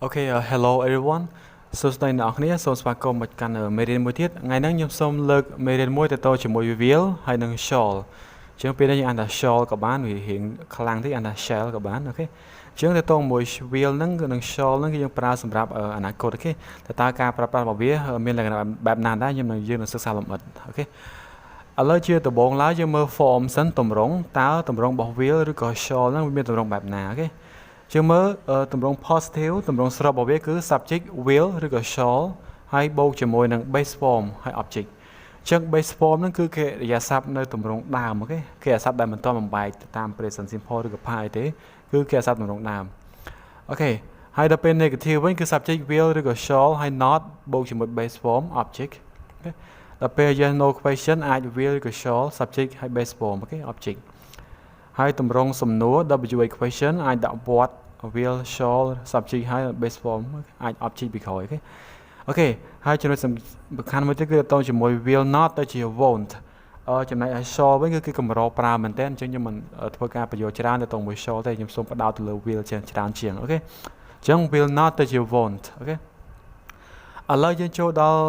Okay, hello everyone. សួស្តីអ្នកនរគ្នាសូមស្វាគមន៍មកកាន់មេរៀនមួយទៀតថ្ងៃនេះខ្ញុំសូមលើកមេរៀនមួយទៅតជាមួយ wheel ហើយនិង shawl ជាងពេលនេះយើងអានថា shawl ក៏បានវារៀងខ្លាំងតិចអានថា shell ក៏បានអូខេជាងទៅតមួយ wheel ហ្នឹងគឺនឹង shawl ហ្នឹងគឺយើងប្រើសម្រាប់អនាគតអូខេតែតើការប្រើប្រាស់របស់វាមានលក្ខណៈបែបណាដែរយើងនឹងសិក្សាលម្អិតអូខេឥឡូវជាដំបូងឡើយយើងមើល form សិនតម្រងតើតម្រងរបស់ wheel ឬក៏ shawl ហ្នឹងវាមានតម្រងបែបណាអូខេជាងមើលតម្រង positive តម្រងស្របរបស់វាគឺ subject will ឬក៏ shall ហើយបូកជាមួយនឹង base form ហើយ object អញ្ចឹង base form ហ្នឹងគឺកិរិយាសព្ទនៅតម្រងដើមអូខេកិរិយាសព្ទដែលមិនទាន់បំបែកតាម present simple ឬក៏ past ទេគឺកិរិយាសព្ទតម្រងដើមអូខេហើយដល់ពេល negative វិញគឺ subject will ឬក៏ shall ហើយ not បូកជាមួយ base form object អូខេដល់ពេល yes no question អាច will ឬក៏ shall subject ហើយ base form អូខេ object ហើយតម្រងសំណួរ WA question អាចដាក់ what will shall subject ហើយ base form អាច object ពីក្រោយអូខេហើយចំណុចសំខាន់មួយទៀតគឺតទៅជាមួយ will not ទៅជា won't ចំណែកឯ shall វិញគឺកម្រប្រើមែនតើអញ្ចឹងខ្ញុំមិនធ្វើការបញ្យល់ច្រើនទៅជាមួយ shall ទេខ្ញុំសូមផ្ដោតទៅលើ will ច្រើនជាងអូខេអញ្ចឹង will not ទៅជា won't អូខេឥឡូវយើងចូលដល់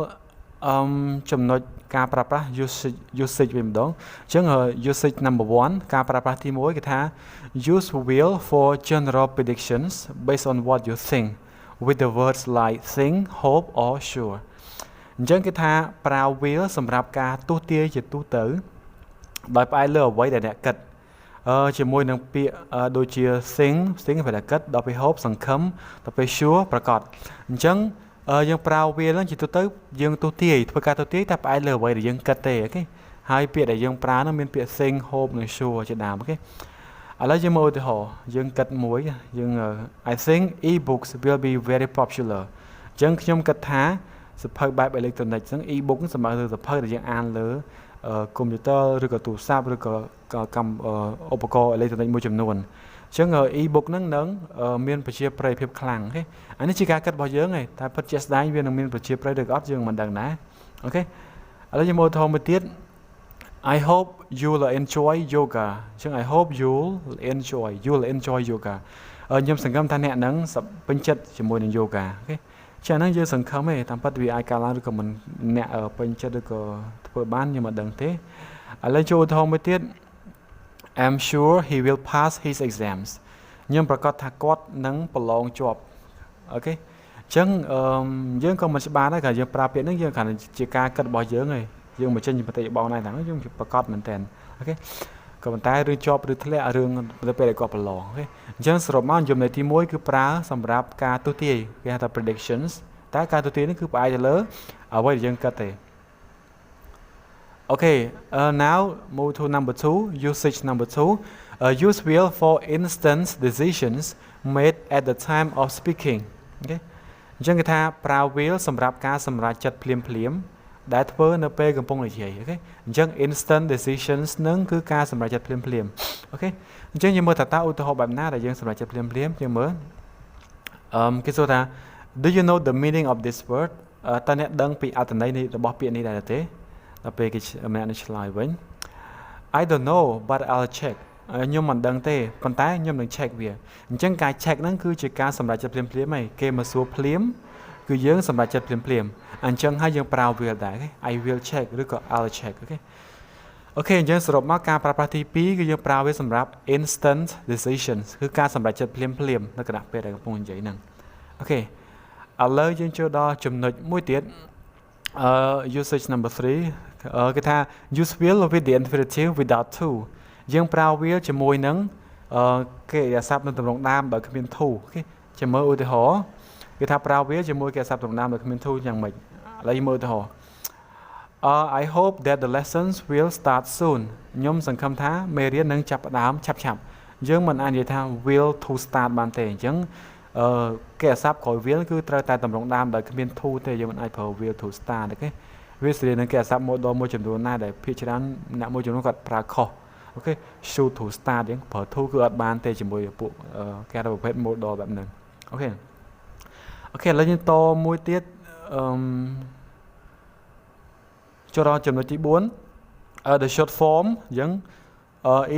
ចំណុចការប្រើប្រាស់ usage វិញម្ដងអញ្ចឹង usage number 1 ការប្រើប្រាស់ទី1គឺថា use will for general predictions based on what you think with the words like think hope or sure អញ្ចឹងគេថាប្រើ will សម្រាប់ការទស្សន៍ទាយជាទូទៅដោយផ្អែកលើអ្វីដែលអ្នកគិតជាមួយនឹងពាក្យដូចជា think ប្រកាសគិតដល់ពេល hope សង្ឃឹមដល់ពេល sure ប្រកាសអញ្ចឹងយើងប្រើវាហ្នឹងជាទូទៅយើងទស្សន៍ទាយធ្វើការទស្សន៍ទាយតែផ្អែកលើអ្វីដែលយើងគិតទេអូខេហើយពាក្យដែលយើងប្រើហ្នឹងមានពាក្យ think hope និង sure ជាដើមអូខេឥឡូវយើងមើលឧទាហរណ៍យើងគិតមួយយើង I think e-books will be very popular អញ្ចឹងខ្ញុំគិតថាសៀវភៅបែបអេឡិចត្រូនិកហ្នឹង e-book សម្រាប់សៀវភៅដែលយើងអានលើកុំព្យូទ័រឬក៏ទូរស័ព្ទឬក៏ឧបករណ៍អេឡិចត្រូនិកមួយចំនួនអញ្ចឹង e-book ហ្នឹងនឹងមានប្រជាប្រិយភាពខ្លាំងអូខេអានេះជាការគិតរបស់យើងឯងតែពិតជាស្ដែងវានឹងមានប្រជាប្រិយឬក៏អត់យើងមិនដឹងដែរអូខេឥឡូវយើងមើលធម្មមួយទៀត I hope you will enjoy yoga អញ្ចឹង I hope you will enjoy yoga ខ្ញុំសង្ឃឹមថាអ្នកនឹងពេញចិត្តជាមួយនឹង yoga អូខេចា៎ហ្នឹងយើងសង្ឃឹមទេតាមពិតវាអាចកើតឡើងឬក៏មិនអ្នកពេញចិត្តឬក៏ធ្វើបានខ្ញុំមិនដឹងទេឥឡូវចូលឧទាហរណ៍មួយទៀត I'm sure he will pass his exams ខ្ញុំប្រកាសថាគាត់នឹងប្រឡងជាប់អូខេអញ្ចឹងយើងក៏មិនច្បាស់ដែរក៏យើងប្រើពាក្យហ្នឹងយើងគ្រាន់តែជាការគិតរបស់យើងឯងយើងមិនចេញពីមតិរបស់ណៃហ្នឹងយើងប្រកាសមែនតើអូខេក៏ប៉ុន្តែរឿងជាប់ឬធ្លាក់រឿងទៅពេលដែលគាត់ប្រឡងអូខេអញ្ចឹងសរុបមកយមន័យទី1គឺប្រើសម្រាប់ការទស្សន៍ទាយគេហៅថា predictions តែការទស្សន៍ទាយនេះគឺផ្អែកទៅលើអ្វីដែលយើងគិតទេOkay, now move to number 2, usage number 2. Use will for instant decisions made at the time of speaking. Okay. អញ្ចឹងគេថាប្រើ will សម្រាប់ការសម្រេចចិត្តភ្លាមដែលធ្វើនៅពេលកំពុងនិយាយអូខេអញ្ចឹង instant decisions នឹងគឺការសម្រេចចិត្តភ្លាមអូខេអញ្ចឹងយើងមើលតើឧទាហរណ៍បែបណាដែលយើងសម្រេចចិត្តភ្លាមយើងមើលគេសួរថា Do you know the meaning of this word តើអ្នកដឹងពីអត្ថន័យរបស់ពាក្យនេះដែរទេដល់ពេលគេម្នាក់នេះឆ្លើយវិញ I don't know but I'll check ខ្ញុំមិនដឹងទេប៉ុន្តែខ្ញុំនឹង check វាអញ្ចឹងការ check ហ្នឹងគឺជាការសម្រេចចិត្តភ្លាមហីគេមកសួរភ្លាមគឺយើងសម្រេចចិត្តភ្លាមអញ្ចឹងហើយយើងប្រើ will ដែរ I will check ឬក៏ I'll check អូខេអញ្ចឹងសរុបមកការប្រើប្រាស់ទី2គឺយើងប្រើវាសម្រាប់ instant decisions គឺការសម្រេចចិត្តភ្លាមនៅគណៈពេលដែលកំពុងនិយាយហ្នឹងអូខេឥឡូវយើងចូលដល់ចំណុចមួយទៀតusage number 3គេថា use will with the infinitive without to យើងប្រើ will ជាមួយនឹងកិរិយាសព្ទនៅទម្រង់ដើមដោយគ្មាន to អូខេចាំមើលឧទាហរណ៍គេថាប្រើ will ជាមួយកិរិយាសព្ទទម្រង់ដើមដោយគ្មាន to យ៉ាងម៉េចឥឡូវមើលឧទាហរណ៍ I hope that the lessons will start soon ខ្ញុំសង្ឃឹមថាមេរៀននឹងចាប់ផ្ដើមឆាប់យើងមិនអាចនិយាយថា will to start បានទេអញ្ចឹងកិរិយាសព្ទក្រោយ will គឺត្រូវតែទម្រង់ដើមដោយគ្មាន to ទេយើងមិនអាចប្រើ will to start អូខេវាស្រីនឹងកិរិយាសព្ទ modal មួយចំនួនណាដែលភាគច្រើនអ្នកមួយចំនួនគាត់ប្រើខុសអូខេ should to start យើងប្រើ to គឺអត់បានទេជាមួយពួកគេថាប្រភេទ modal បែបហ្នឹងអូខេឥឡូវយើងតមួយទៀតចូលដល់ចំណុចទី4 the short form យើង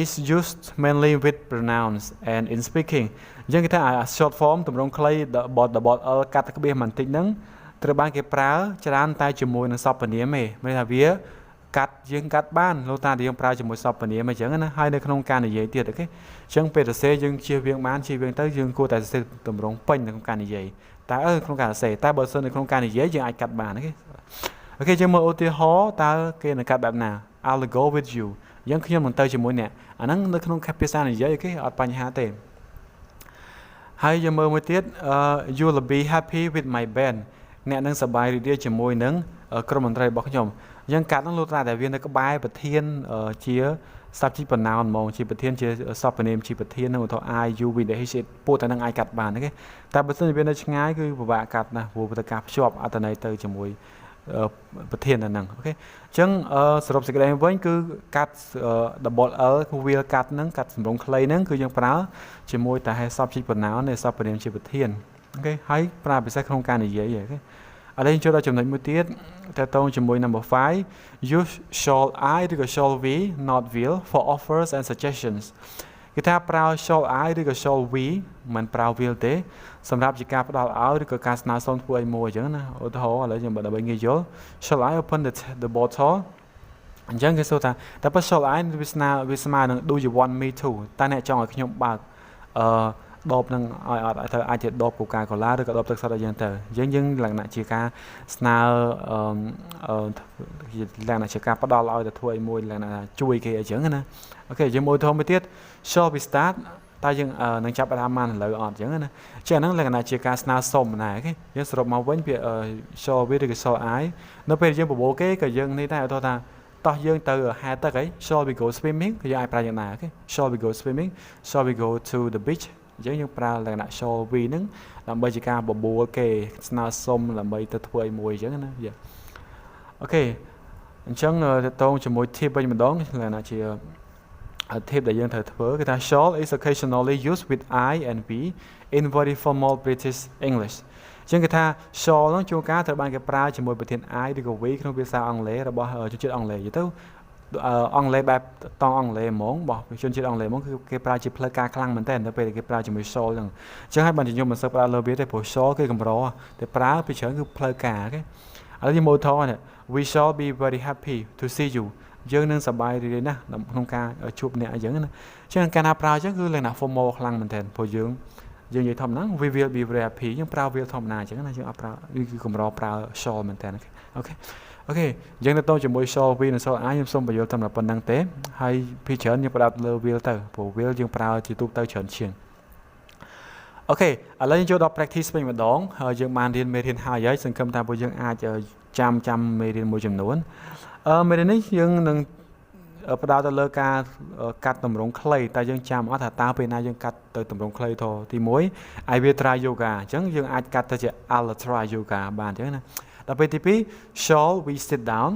is used mainly with pronouns and in speaking អញ្ចឹងគេថា short form ទម្រង់ខ្លី the bot កាត់ក្បៀសបន្តិចហ្នឹងត្រូវបានគេប្រើច្រើនតែជាមួយនឹងសព្វនាមទេមានថាវាកាត់យើងកាត់បានលោកតាយើងប្រើជាមួយសព្វនាមអញ្ចឹងណាហើយនៅក្នុងការនិយាយទៀតអូខេអញ្ចឹងពេលសរសេរយើងជៀសវាងបានជៀសវាងទៅយើងគួរតែសរសេរទម្រង់ពេញនៅក្នុងការនិយាយតែក្នុងការសរសេរតែបើសិននៅក្នុងការនិយាយយើងអាចកាត់បានអូខេអូខេយើងមើលឧទាហរណ៍តើគេនឹងកាត់បែបណា I'll go with you យើងខ្ញុំនឹងទៅជាមួយអ្នកអាហ្នឹងនៅក្នុងភាសានិយាយអូខេអត់បញ្ហាទេហើយយើងមើលមួយទៀតyou'll be happy with my band អ្នកនឹងសប្បាយរីករាយជាមួយនឹងក្រុមតន្ត្រីរបស់ខ្ញុំអញ្ចឹងកាត់ហ្នឹងលោកតាតែវានៅក្បែរប្រធានជា subject pronoun ហ្មងជាប្រធានជាសព្វនាមជាប្រធាននឹងឧទាហរណ៍ I you we they heពួកតែនឹងអាចកាត់បានអូខេតែបើសិនជាវានៅឆ្ងាយគឺពិបាកកាត់ណាព្រោះទៅការភ្ជាប់អត្ថន័យទៅជាមួយប្រធានហ្នឹងអូខេអញ្ចឹងសរុបសេចក្តីវិញគឺកាត់ double L គឺវាកាត់ហ្នឹងកាត់សម្រងខ្លីហ្នឹងគឺយើងប្រើជាមួយតែ subject pronoun នៃសព្វនាមជាប្រធានអូខេហើយប្រើពិសេសក្នុងការនិយាយអូខេឥឡូវយើងចូលដល់ចំណុចមួយទៀតតើតើជាមួយ number 5 use shall I ឬក៏ shall we not will for offers and suggestions គេថាប្រើ shall I ឬក៏ shall we មិនប្រើ will ទេសម្រាប់ជាការផ្ដល់ឲ្យឬក៏ការស្នើសុំធ្វើឲ្យមួយអញ្ចឹងណាឧទាហរណ៍ឥឡូវខ្ញុំដើម្បីងាយយល់ shall I open the bottle អញ្ចឹងគេសួរថាតើបើ shall I វាស្មើនឹង do you want me to តើអ្នកចង់ឲ្យខ្ញុំបើកដបនឹងឲ្យអត់ទៅអាចជាដបកូកាកូឡាឬក៏ដបទឹកសុទ្ធឲ្យយើងទៅយើងលក្ខណៈជាការស្នើលក្ខណៈជាការផ្ដល់ឲ្យទៅធ្វើឲ្យមួយលក្ខណៈជួយគេអញ្ចឹងណាអូខេយើងមើលធំមួយទៀត shall we start តើយើងនឹងចាប់ផ្ដើមបានឥឡូវអត់អញ្ចឹងណាចឹងហ្នឹងលក្ខណៈជាការស្នើសុំដែរអូខេយើងសរុបមកវិញពាក្យ shall we ឬក៏ shall I នៅពេលយើងបបោគេក៏យើងនេះដែរឧទាហរណ៍ថាតោះយើងទៅហែលទឹកអី shall we go swimming គឺយើងអាចប្រើយ៉ាងណាអូខេ shall we go swimming shall we go to the beach អញ្ចឹងយើងប្រើលក្ខណៈ shall we ហ្នឹងដើម្បីជាការបបួលគេស្នើសុំដើម្បីទៅធ្វើឲ្យមួយអញ្ចឹងណាអូខេអញ្ចឹងទៅតងជាមួយ tip វិញម្ដងលក្ខណៈជា tip ដែលយើងត្រូវធ្វើគឺថា shall is occasionally used with I and we in very formal British English អញ្ចឹងគេថា shall ហ្នឹងជួនកាលត្រូវបានគេប្រើជាមួយប្រធាន I ឬក៏ we ក្នុងភាសាអង់គ្លេសរបស់ជនជាតិអង់គ្លេសយល់ទៅអង់គ្លេសបែបតង់អង់គ្លេសហ្មងរបស់ជនជាតិអង់គ្លេសហ្មងគឺគេប្រើជាផ្លូវការខ្លាំងមែនតើដល់ពេលគេប្រើជាមួយ shall ហ្នឹងអញ្ចឹងហើយបានខ្ញុំមិនសូវប្រើលើវាទេព្រោះ shall គឺកម្រតែប្រើពីច្រើនគឺផ្លូវការអូខេឥឡូវយើងមើលថតនេះ we shall be very happy to see you យើងនឹងសប្បាយរីករាយណាស់ក្នុងការជួបអ្នកអញ្ចឹងណាអញ្ចឹងការណាប្រើអញ្ចឹងគឺលក្ខណៈ formal ខ្លាំងមែនតើព្រោះយើងនិយាយធម្មតា we will be very happy យើងប្រើ will ធម្មតាអញ្ចឹងណាយើងអត់ប្រើគឺកម្រប្រើ shall មែនតើអូខេអូខេយើងទៅជាមួយ shall we និង shall I ខ្ញុំសូមបញ្យល់តែប៉ុណ្្នឹងទេហើយពីច្រើនយើងផ្ដោតលើ will ទៅព្រោះ will យើងប្រើជាទូទៅច្រើនជាងអូខេឥឡូវយើងចូលដល់ practice វិញម្ដងហើយយើងបានរៀនមេរៀនហើយសង្ឃឹមថាពួកយើងអាចចាំមេរៀនមួយចំនួនមេរៀននេះយើងនឹងផ្ដោតទៅលើការកាត់តម្រងខ្លីតែយើងចាំអត់ថាតើពេលណាយើងកាត់ទៅតម្រងខ្លីទី1 I will try yoga អញ្ចឹងយើងអាចកាត់ទៅជា I'll try yoga បានអញ្ចឹងណាដល់ពេលទី2 shall we sit down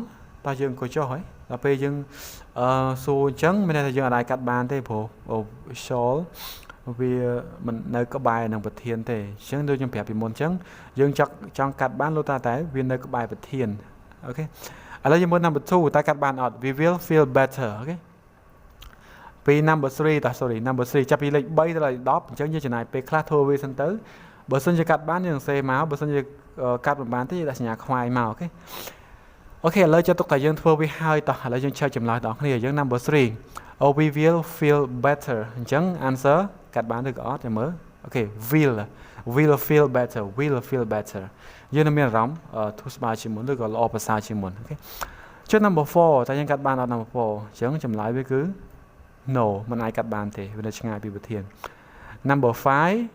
តើយើងអង្គុយចុះហើយដល់ពេលយើងសួរអញ្ចឹងមានន័យថាយើងអាចកាត់បានទេព្រោះ shall វាមិននៅក្បែរនឹងប្រធានទេអញ្ចឹងដូចខ្ញុំប្រាប់ពីមុនអញ្ចឹងយើងចង់កាត់បានលោកតែវានៅក្បែរប្រធានអូខេឥឡូវយើងមើល number 2 តើកាត់បានអត់ we will feel better អូខេពី number 3 number 3ចាប់ពីលេខ3ដល់លេខ10អញ្ចឹងយើងចំណាយពេលខ្លះធ្វើវាសិនទៅបើសិនជាកាត់បានយើងសេមកបើសិនជាកាត់មិនបានទេដាក់សញ្ញាខ្វាយមកអូខេឥឡូវចូលទុកតែយើងធ្វើវាហើយតោះឥឡូវយើងឆែកចម្លើយដល់គ្នាយើង number 3 we will feel better អញ្ចឹង answer កាត់បានឬក៏អត់ចាំមើលអូខេ will feel better យើងនឹងមានអារម្មណ៍ធូរស្បើយជាងមុនឬក៏ល្អប្រសើរជាងមុនអូខេចុះ number 4តើយើងកាត់បានអត់ number 4អញ្ចឹងចម្លើយវាគឺ no មិនអាចកាត់បានទេវានៅឆ្ងាយពីប្រធាន number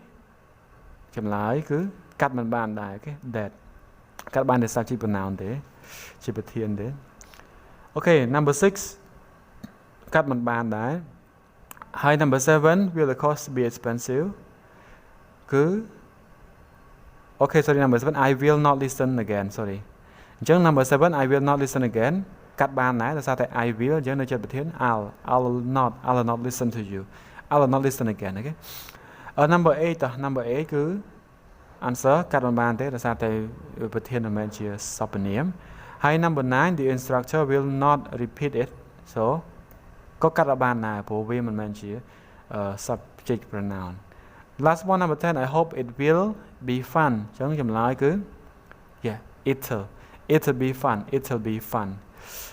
5ចម្លើយគឺកាត់មិនបានដែរអូខេ that កាត់បានតែ subject pronoun ទេជាប្រធានទេអូខេ number 6កាត់មិនបានដែរហើយ number 7 will the cost be expensive គឺអូខេ sorry number 7 I will not listen again sorry អញ្ចឹង number 7 I will not listen again កាត់បានដែរដោយសារតែ I will អញ្ចឹងនៅចិត្តប្រធាន I'll not listen to you I'll not listen again អូខេnumber 8 number 8 គឺ answer កាត់មិនបានទេដោយសារតែប្រធានមិនមែនជាសព្វនាមហើយ number 9 the instructor will not repeat it so có cắt ở bàn này phổ biến mình mang chỉ subject pronoun last one number 10 I hope it will be fun chẳng chấm lại cứ yeah it'll be fun it'll be fun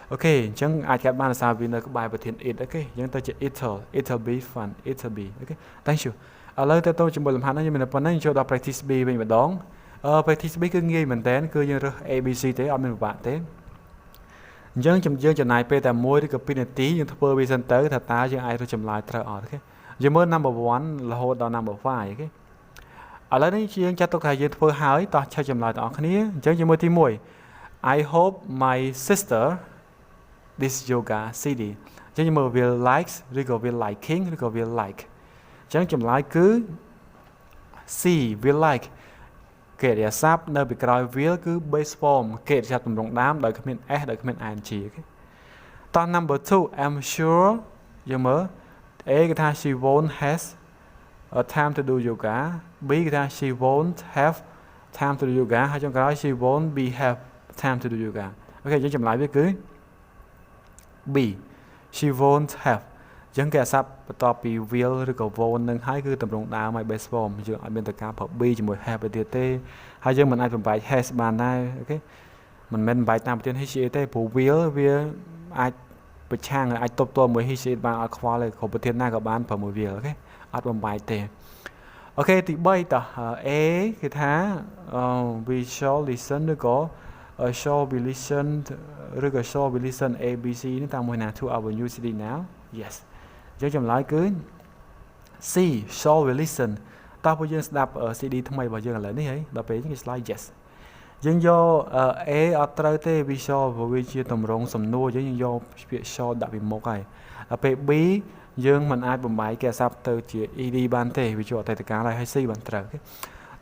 ok chẳng ai các bạn sao vì nó có bài bật hiện it ok chẳng tôi chỉ it'll be fun it'll be ok thank you lời tôi chỉ một làm hắn nhưng mình là nói cho đọc practice B mình mà đón practice B cứ nghi mình tên cứ như ABC thế ở mình bạn thế dân chấm dân chấm này tại môi thì cái pin tí nhưng thưa bây giờ tới thật ta chứ ai tôi chấm lại trở ở thế giờ mới number 1 là hồi đầu number 5 cái ở đây này dân cho tôi thấy dân thưa hỏi tao cho chấm lại tao cái này dân giờ mới tí mùi I hope my sister this yoga CD dân mới will likes rồi có will liking rồi có will like chẳng chấm lại cứ C will like kể để sắp nơi bị coi will cứ base form kể cho tụi đồng đám đợi comment s đợi comment ing okay. Tone number 2 I'm sure giờ mới A cái thằng she won't has a time to do yoga B cái thằng she won't have time to do yoga hay trong cái she won't be have time to do yoga ok chẳng chậm lại với cứ B she won't have chẳng kể sắpต่อពី will ឬក៏ won't នឹងហើយគឺតម្រងដើមឲ្យ base form យើងអត់មានតការប្រើ b ជាមួយ have ទៀតទេហើយយើងមិនអាចបំបែក has បានដែរអូខេមិនមែនបំបែកតាមប្រធាន he she ទេព្រោះ will វាអាចប្រឆាំងអាចទប់ទល់មួយ he she បានអត់ខ្វល់ទេគ្រប់ប្រធានណាក៏បានប្រើមួយ will អូខេអត់បំបែកទេអូខេទី3តោះ A គឺថា we shall listen ឬក៏ shall be listen ឬក៏ shall be listen A B C នេះតាមមួយណា to our new city now yesយើងចម្លើយគឺ C shall we listen តើពួកយើងស្ដាប់ CD ថ្មីរបស់យើងឥឡូវនេះហីដល់ពេលគេឆ្លើយ yes យើងយក A អត់ត្រូវទេ we shall ព្រោះវាជាតម្រងសំណួរយើងយកពាក្យ shall ដាក់ពីមុខហើយដល់ពេល B យើងមិនអាចបំបែកគេអាស័ព្ទទៅជា ED បានទេវាជាអតីតកាលហើយ C បានត្រូវទេ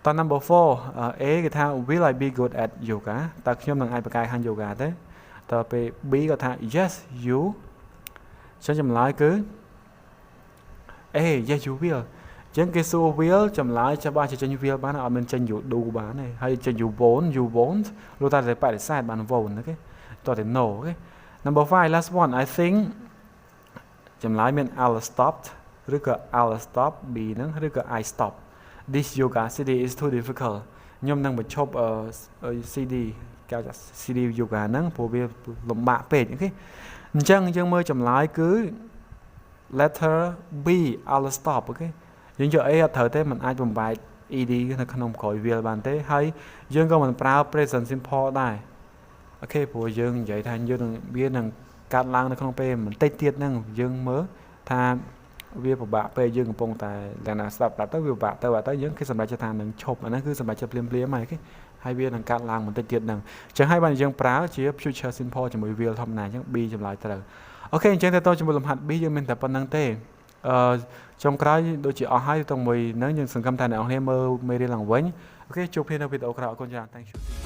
តោះ number 4 A គេថា will I be good at yoga តើខ្ញុំនឹងអាចបង្កើតហាន yoga ទេដល់ពេល B ក៏ថា yes you ចឹងចម្លើយគឺyes you will ចឹងគេសួរ will ចម្លើយច្បាស់ជាចេញ will បានអត់មានចេញ you do បានទេហើយចេញ you won't លោកតាតែបដិសេធបាន won't អូខេតោះតែ no អូខេ number 5 last one I think ចម្លើយមាន I'll stop ឬក៏ I'll stop B ហ្នឹងឬក៏ I stop this yoga CD is too difficult ខ្ញុំនឹងបញ្ឈប់ CD គេហៅ CD yoga ហ្នឹងព្រោះវាលំបាកពេកអូខេអញ្ចឹងយើងមើលចម្លើយគឺ letter B I'll stop អូខេយើងយក A អត់ត្រូវទេมันអាចបំបែក ED នៅក្នុងក្រោយ will បានទេហើយយើងក៏មិនប្រើ present simple ដែរអូខេព្រោះយើងនិយាយថាយើងនឹងវានឹងកាត់ឡើងនៅក្នុងពេលបន្តិចទៀតហ្នឹងយើងមើលថាវាពិបាកពេលយើងកំពុងតែយ៉ាងណាស្ដាប់ទៅវាពិបាកទៅយើងគេសម្រេចថានឹងឈប់អាហ្នឹងគឺសម្រេចចិត្តភ្លាមហើយអូខេហើយវានឹងកាត់ឡើងបន្តិចទៀតហ្នឹងអញ្ចឹងហើយបានយើងប្រើជា future simple ជាមួយ will ធម្មតាអញ្ចឹង B ចម្លើយត្រូវអូខេអញ្ចឹងទៅជាមួយលំហាត់ B យើងមានតែប៉ុណ្្នឹងទេចុងក្រោយដូចជាអស់ហើយទៅមួយហ្នឹងយើងសង្ឃឹមថាអ្នកនរគ្នាមើលមេរៀនឡើងវិញអូខេជួបគ្នានៅវីដេអូក្រោយអរគុណច្រើន Thank you